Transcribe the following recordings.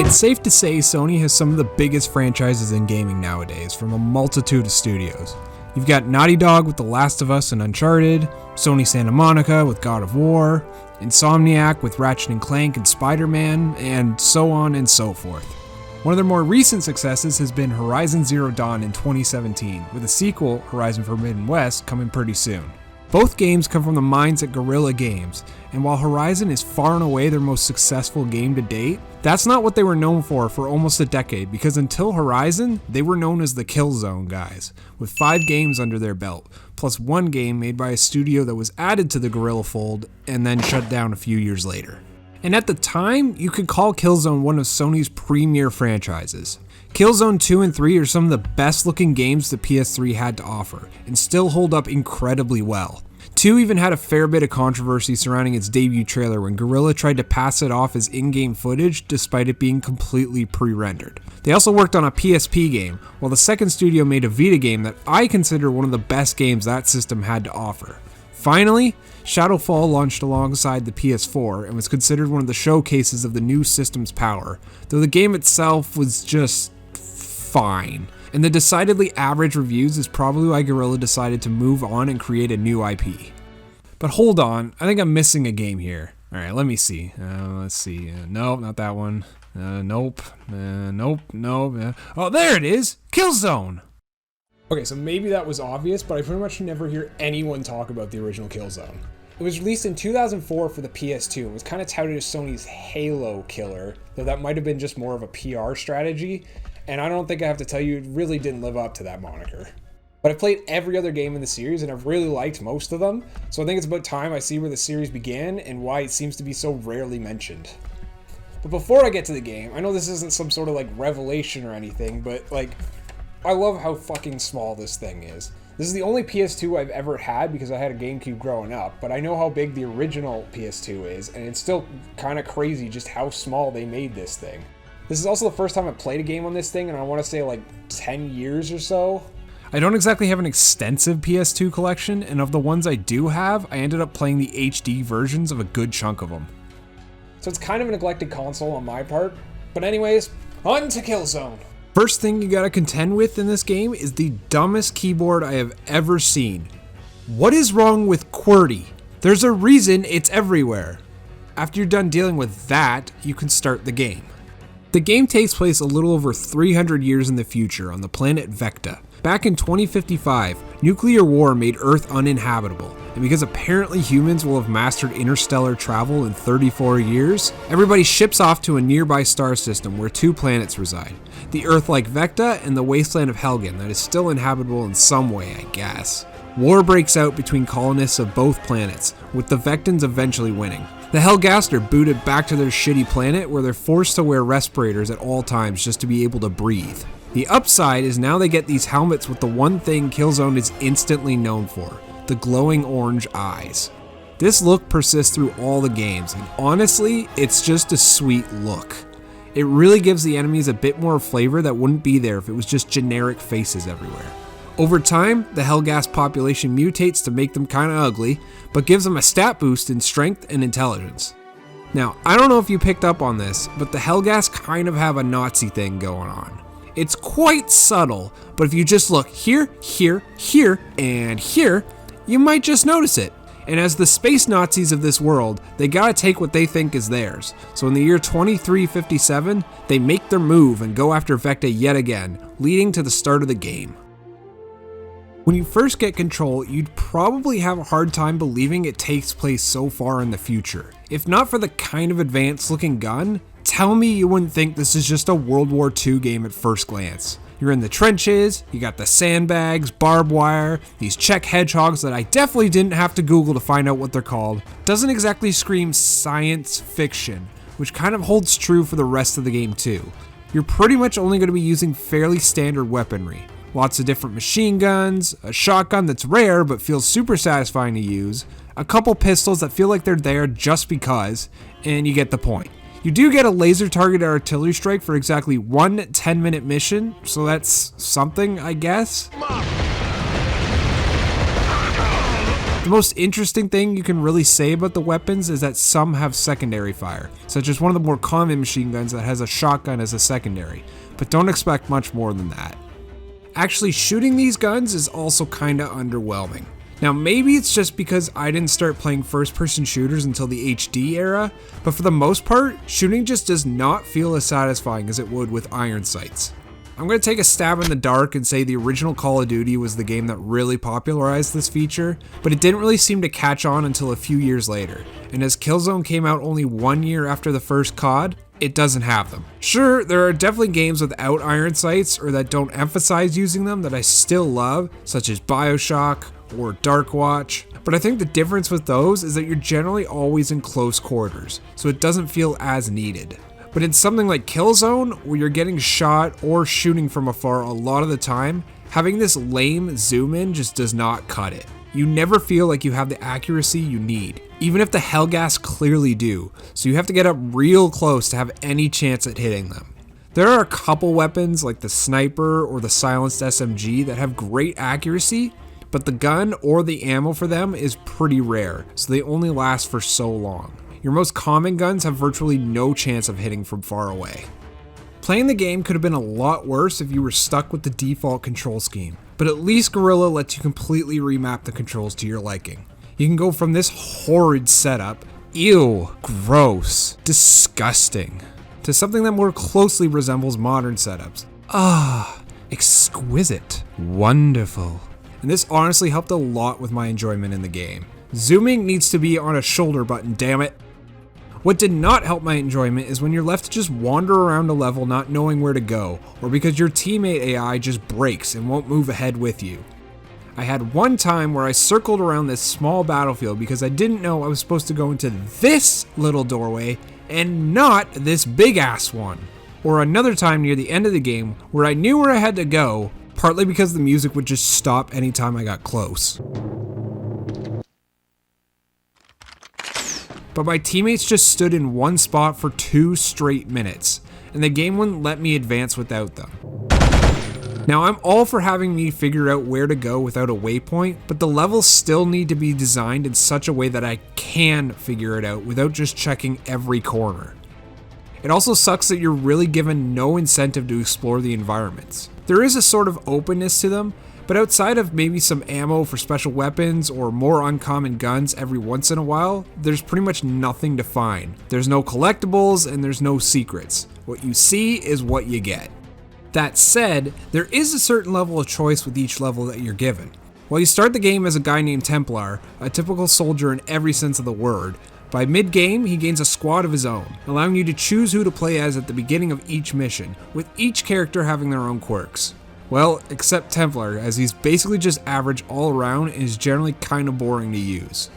It's safe to say Sony has some of the biggest franchises in gaming nowadays from a multitude of studios. You've got Naughty Dog with The Last of Us and Uncharted, Sony Santa Monica with God of War, Insomniac with Ratchet & Clank and Spider-Man, and so on and so forth. One of their more recent successes has been Horizon Zero Dawn in 2017, with a sequel, Horizon Forbidden West, coming pretty soon. Both games come from the minds at Guerrilla Games, and while Horizon is far and away their most successful game to date, that's not what they were known for almost a decade, because until Horizon, they were known as the Killzone guys, with 5 games under their belt, plus 1 game made by a studio that was added to the Guerrilla fold and then shut down a few years later. And at the time, you could call Killzone one of Sony's premier franchises. Killzone 2 and 3 are some of the best looking games the PS3 had to offer, and still hold up incredibly well. 2 even had a fair bit of controversy surrounding its debut trailer when Guerrilla tried to pass it off as in-game footage despite it being completely pre-rendered. They also worked on a PSP game, while the second studio made a Vita game that I consider one of the best games that system had to offer. Finally, Shadowfall launched alongside the PS4 and was considered one of the showcases of the new system's power, though the game itself was just fine. And the decidedly average reviews is probably why Guerrilla decided to move on and create a new IP. But hold on, I think I'm missing a game here. Alright, let me see. Let's see. Nope, not that one. Nope. Oh, there it is! Killzone! Okay, so maybe that was obvious, but I pretty much never hear anyone talk about the original Killzone. It was released in 2004 for the PS2 and was kind of touted as Sony's Halo killer, though that might have been just more of a PR strategy, and I don't think I have to tell you it really didn't live up to that moniker. But I've played every other game in the series and I've really liked most of them, so I think it's about time I see where the series began and why it seems to be so rarely mentioned. But before I get to the game, I know this isn't some sort of like revelation or anything, but like, I love how fucking small this thing is. This is the only PS2 I've ever had because I had a GameCube growing up, but I know how big the original PS2 is, and it's still kind of crazy just how small they made this thing. This is also the first time I've played a game on this thing, and I want to say like 10 years or so. I don't exactly have an extensive PS2 collection, and of the ones I do have, I ended up playing the HD versions of a good chunk of them. So it's kind of a neglected console on my part, but anyways, on to Killzone. First thing you gotta contend with in this game is the dumbest keyboard I have ever seen. What is wrong with QWERTY? There's a reason it's everywhere. After you're done dealing with that, you can start the game. The game takes place a little over 300 years in the future on the planet Vecta. Back in 2055, nuclear war made Earth uninhabitable, and because apparently humans will have mastered interstellar travel in 34 years, everybody ships off to a nearby star system where 2 planets reside. The Earth-like Vecta and the wasteland of Helgen that is still inhabitable in some way, I guess. War breaks out between colonists of both planets, with the Vectans eventually winning. The Helghast are booted back to their shitty planet where they're forced to wear respirators at all times just to be able to breathe. The upside is now they get these helmets with the one thing Killzone is instantly known for, the glowing orange eyes. This look persists through all the games, and honestly, it's just a sweet look. It really gives the enemies a bit more flavor that wouldn't be there if it was just generic faces everywhere. Over time, the Helghast population mutates to make them kinda ugly, but gives them a stat boost in strength and intelligence. Now, I don't know if you picked up on this, but the Helghast kind of have a Nazi thing going on. It's quite subtle, but if you just look here, here, here, and here, you might just notice it. And as the space Nazis of this world, they gotta take what they think is theirs. So in the year 2357, they make their move and go after Vecta yet again, leading to the start of the game. When you first get control, you'd probably have a hard time believing it takes place so far in the future. If not for the kind of advanced looking gun, tell me you wouldn't think this is just a World War II game at first glance. You're in the trenches, you got the sandbags, barbed wire, these Czech hedgehogs that I definitely didn't have to Google to find out what they're called. Doesn't exactly scream science fiction, which kind of holds true for the rest of the game too. You're pretty much only going to be using fairly standard weaponry. Lots of different machine guns, a shotgun that's rare but feels super satisfying to use, a couple pistols that feel like they're there just because, and you get the point. You do get a laser targeted artillery strike for exactly one 10-minute mission, so that's something, I guess. The most interesting thing you can really say about the weapons is that some have secondary fire, such as one of the more common machine guns that has a shotgun as a secondary, but don't expect much more than that. Actually shooting these guns is also kinda underwhelming. Now maybe it's just because I didn't start playing first-person shooters until the HD era, but for the most part, shooting just does not feel as satisfying as it would with iron sights. I'm going to take a stab in the dark and say the original Call of Duty was the game that really popularized this feature, but it didn't really seem to catch on until a few years later, and as Killzone came out only 1 year after the first COD, it doesn't have them. Sure, there are definitely games without iron sights or that don't emphasize using them that I still love, such as BioShock or Dark Watch, but I think the difference with those is that you're generally always in close quarters, so it doesn't feel as needed. But in something like Killzone, where you're getting shot or shooting from afar a lot of the time, having this lame zoom in just does not cut it. You never feel like you have the accuracy you need, even if the Hellgas clearly do, so you have to get up real close to have any chance at hitting them. There are a couple weapons like the sniper or the silenced SMG that have great accuracy, but the gun or the ammo for them is pretty rare, so they only last for so long. Your most common guns have virtually no chance of hitting from far away. Playing the game could have been a lot worse if you were stuck with the default control scheme, but at least Guerrilla lets you completely remap the controls to your liking. You can go from this horrid setup, ew, gross, disgusting, to something that more closely resembles modern setups. Exquisite, wonderful. And this honestly helped a lot with my enjoyment in the game. Zooming needs to be on a shoulder button, damn it. What did not help my enjoyment is when you're left to just wander around a level not knowing where to go, or because your teammate AI just breaks and won't move ahead with you. I had one time where I circled around this small battlefield because I didn't know I was supposed to go into this little doorway and not this big ass one. Or another time near the end of the game where I knew where I had to go, partly because the music would just stop anytime I got close. But my teammates just stood in one spot for 2 straight minutes, and the game wouldn't let me advance without them. Now I'm all for having me figure out where to go without a waypoint, but the levels still need to be designed in such a way that I can figure it out without just checking every corner. It also sucks that you're really given no incentive to explore the environments. There is a sort of openness to them, but outside of maybe some ammo for special weapons or more uncommon guns every once in a while, there's pretty much nothing to find. There's no collectibles and there's no secrets. What you see is what you get. That said, there is a certain level of choice with each level that you're given. While you start the game as a guy named Templar, a typical soldier in every sense of the word, by mid-game he gains a squad of his own, allowing you to choose who to play as at the beginning of each mission, with each character having their own quirks. Well, except Templar, as he's basically just average all around and is generally kinda boring to use.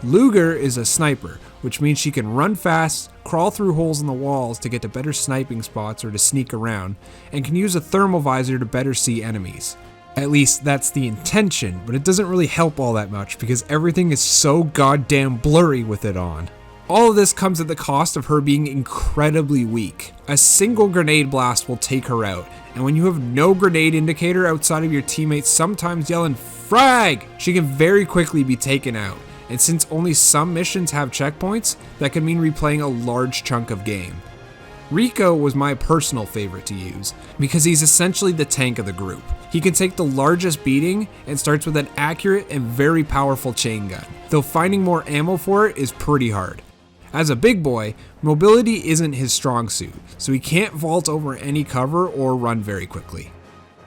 Luger is a sniper, which means she can run fast, crawl through holes in the walls to get to better sniping spots or to sneak around, and can use a thermal visor to better see enemies. At least that's the intention, but it doesn't really help all that much because everything is so goddamn blurry with it on. All of this comes at the cost of her being incredibly weak. A single grenade blast will take her out, and when you have no grenade indicator outside of your teammates sometimes yelling "Frag!", she can very quickly be taken out. And since only some missions have checkpoints, that can mean replaying a large chunk of game. Rico was my personal favorite to use, because he's essentially the tank of the group. He can take the largest beating and starts with an accurate and very powerful chain gun, though finding more ammo for it is pretty hard. As a big boy, mobility isn't his strong suit, so he can't vault over any cover or run very quickly.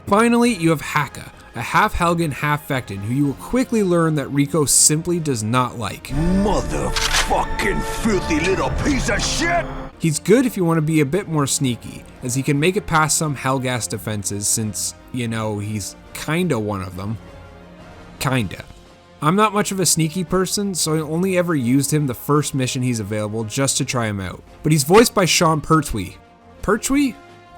Finally, you have Haka, a half Helgen, half Vectin, who you will quickly learn that Rico simply does not like. Motherfucking filthy little piece of shit! He's good if you want to be a bit more sneaky, as he can make it past some Hellgas defenses since, you know, he's kinda one of them. Kinda. I'm not much of a sneaky person, so I only ever used him the first mission he's available just to try him out. But he's voiced by Sean Pertwee. Pertwee?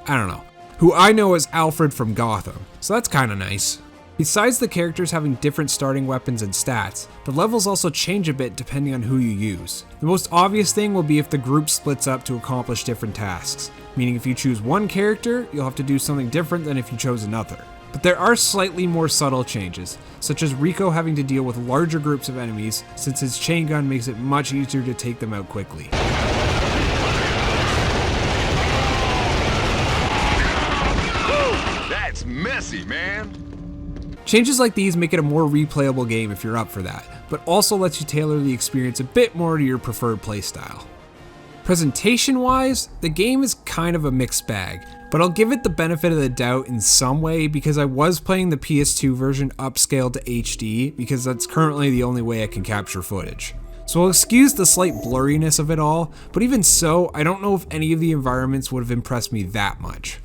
I don't know. Who I know as Alfred from Gotham, so that's kinda nice. Besides the characters having different starting weapons and stats, the levels also change a bit depending on who you use. The most obvious thing will be if the group splits up to accomplish different tasks, meaning if you choose one character, you'll have to do something different than if you chose another. But there are slightly more subtle changes, such as Rico having to deal with larger groups of enemies since his chain gun makes it much easier to take them out quickly. That's messy, man. Changes like these make it a more replayable game if you're up for that, but also lets you tailor the experience a bit more to your preferred playstyle. Presentation-wise, the game is kind of a mixed bag, but I'll give it the benefit of the doubt in some way because I was playing the PS2 version upscaled to HD because that's currently the only way I can capture footage. So I'll excuse the slight blurriness of it all, but even so, I don't know if any of the environments would have impressed me that much.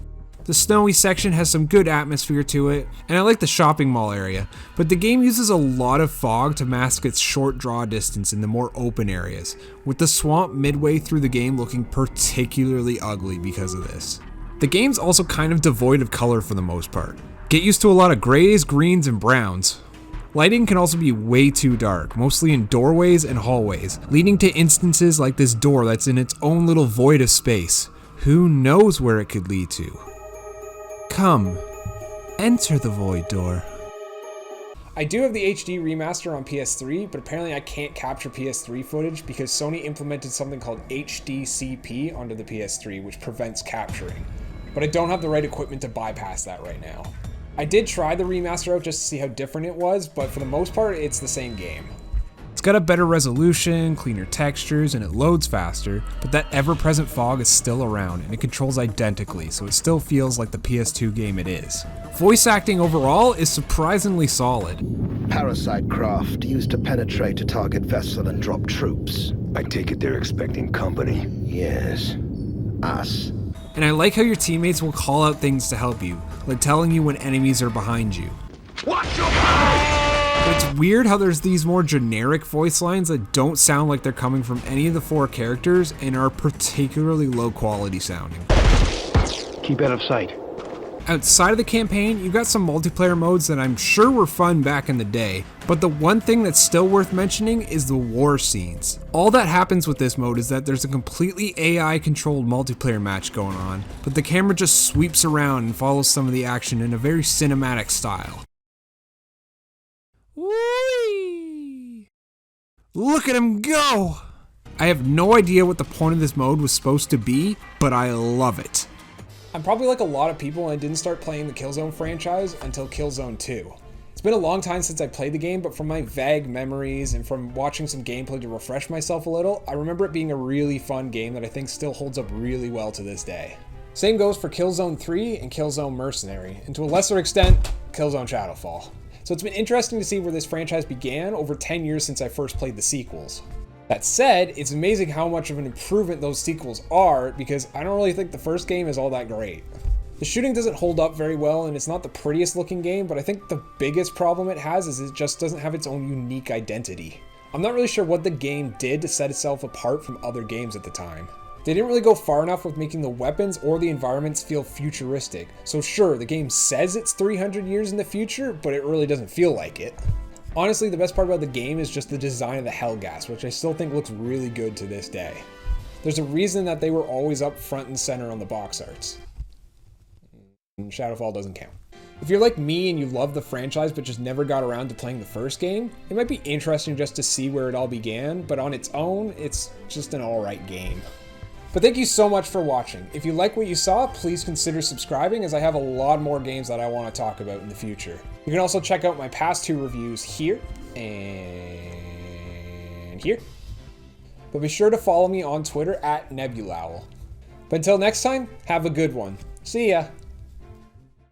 The snowy section has some good atmosphere to it, and I like the shopping mall area, but the game uses a lot of fog to mask its short draw distance in the more open areas, with the swamp midway through the game looking particularly ugly because of this. The game's also kind of devoid of color for the most part. Get used to a lot of grays, greens, and browns. Lighting can also be way too dark, mostly in doorways and hallways, leading to instances like this door that's in its own little void of space. Who knows where it could lead to? Come, enter the void door. I do have the HD remaster on PS3, but apparently I can't capture PS3 footage because Sony implemented something called HDCP onto the PS3, which prevents capturing. But I don't have the right equipment to bypass that right now. I did try the remaster out just to see how different it was, but for the most part, it's the same game. It's got a better resolution, cleaner textures, and it loads faster, but that ever-present fog is still around, and it controls identically, so it still feels like the PS2 game it is. Voice acting overall is surprisingly solid. Parasite craft used to penetrate a target vessel and drop troops. I take it they're expecting company. Yes. Us. And I like how your teammates will call out things to help you, like telling you when enemies are behind you. Watch your back! But it's weird how there's these more generic voice lines that don't sound like they're coming from any of the four characters and are particularly low quality sounding. Keep out of sight. Outside of the campaign, you've got some multiplayer modes that I'm sure were fun back in the day, but the one thing that's still worth mentioning is the war scenes. All that happens with this mode is that there's a completely AI controlled multiplayer match going on, but the camera just sweeps around and follows some of the action in a very cinematic style. Whee! Look at him go! I have no idea what the point of this mode was supposed to be, but I love it. I'm probably like a lot of people and I didn't start playing the Killzone franchise until Killzone 2. It's been a long time since I played the game, but from my vague memories and from watching some gameplay to refresh myself a little, I remember it being a really fun game that I think still holds up really well to this day. Same goes for Killzone 3 and Killzone Mercenary, and to a lesser extent, Killzone Shadowfall. So it's been interesting to see where this franchise began over 10 years since I first played the sequels. That said, it's amazing how much of an improvement those sequels are because I don't really think the first game is all that great. The shooting doesn't hold up very well and it's not the prettiest looking game, but I think the biggest problem it has is it just doesn't have its own unique identity. I'm not really sure what the game did to set itself apart from other games at the time. They didn't really go far enough with making the weapons or the environments feel futuristic. So sure, the game says it's 300 years in the future, but it really doesn't feel like it. Honestly, the best part about the game is just the design of the Hellgas, which I still think looks really good to this day. There's a reason that they were always up front and center on the box arts. Shadowfall doesn't count. If you're like me and you love the franchise but just never got around to playing the first game, it might be interesting just to see where it all began, but on its own, it's just an alright game. But thank you so much for watching. If you like what you saw, please consider subscribing as I have a lot more games that I want to talk about in the future. You can also check out my past 2 reviews here and here. But be sure to follow me on Twitter at Nebulowl. But until next time, have a good one. See ya!